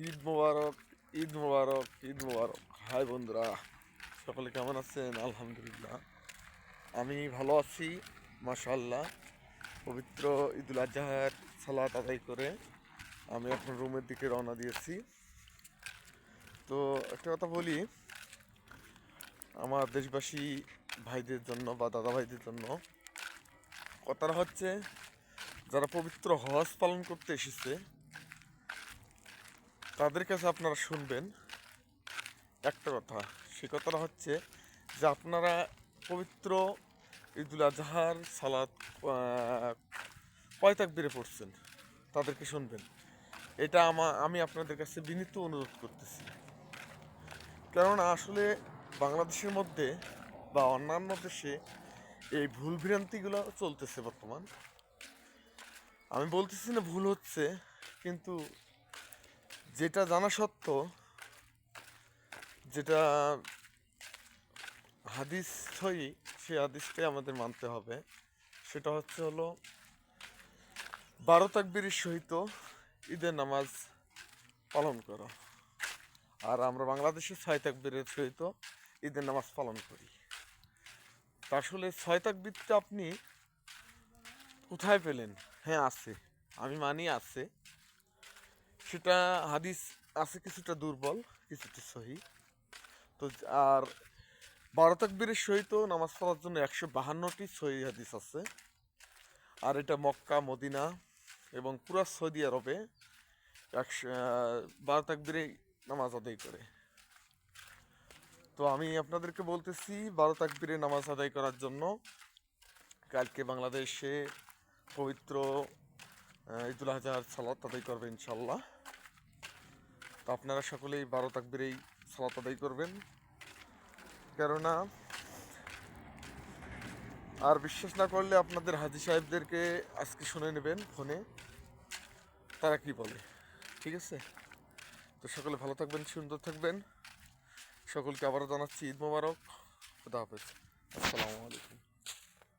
ঈদ মোবারক, ঈদ মোবারক, ঈদ মোবারক। High বন্ধুরা, সকলে কেমন আছেন? আলহামদুলিল্লাহ, আমি ভালো আছি মাশাআল্লাহ। পবিত্র ঈদুল আজহার সালাত আদায় করে আমি এখন রুমের দিকে রওনা দিয়েছি। তো একটা কথা বলি, আমার দেশবাসী ভাইদের জন্য বা দাদা ভাইদের জন্য, কথাটা হচ্ছে যারা পবিত্র হজ পালন করতে এসেছে তাদের কাছে আপনারা শুনবেন একটা কথা। সে কথাটা হচ্ছে যে আপনারা পবিত্র ঈদুল আজহার সালাত কয় তাকবীরে পড়ছেন তাদেরকে শুনবেন। এটা আমি আপনাদের কাছে বিনীত অনুরোধ করতেছি। কেননা আসলে বাংলাদেশের মধ্যে বা অন্যান্য দেশে এই ভুল ভ্রান্তিগুলো চলতেছে বর্তমান। আমি বলতেছি না ভুল হচ্ছে, কিন্তু যেটা জানা সত্য, যেটা হাদিস সহি, সেই হাদিসটাই আমাদের মানতে হবে। সেটা হলো 12 তাকবীরের সহিত ঈদের নামাজ পালন করো। আর আমরা বাংলাদেশে 6 তাকবীরের সহিত ঈদের নামাজ পালন করি। তা আসলে 6 তাকবীরটা আপনি কোথায় পেলেন? হ্যাঁ আছে, আমি মানি আছে। সেটা হাদিস আছে, কিছুটা দুর্বল, কিছুটা সহি। তো আর 12 তাকবীরের সহিত নামাজ পড়ার জন্য 152টি সহি হাদিস আছে। আর এটা মক্কা, মদিনা এবং পুরা সৌদি আরবে 12 তাকবীরেই নামাজ আদায় করে। তো আমি আপনাদেরকে বলতেছি 12 তাকবীরে নামাজ আদায় করার জন্য কালকে বাংলাদেশে পবিত্র ঈদুল আজহার সালাত আদায় করবে ইনশাল্লাহ। তো আপনারা সকলেই 12 তাকবীরেই সালাত আদায় করবেন। কেননা আর বিশ্বাস না করলে আপনাদের হাজী সাহেবদেরকে আজকে শুনে নেবেন ফোনে, তারা কি বলে। ঠিক আছে? তো সকলে ভালো থাকবেন, সুন্দর থাকবেন। সকলকে আবারও জানাচ্ছি ঈদ মোবারক। খুদা হাফেজ। আসসালামু আলাইকুম।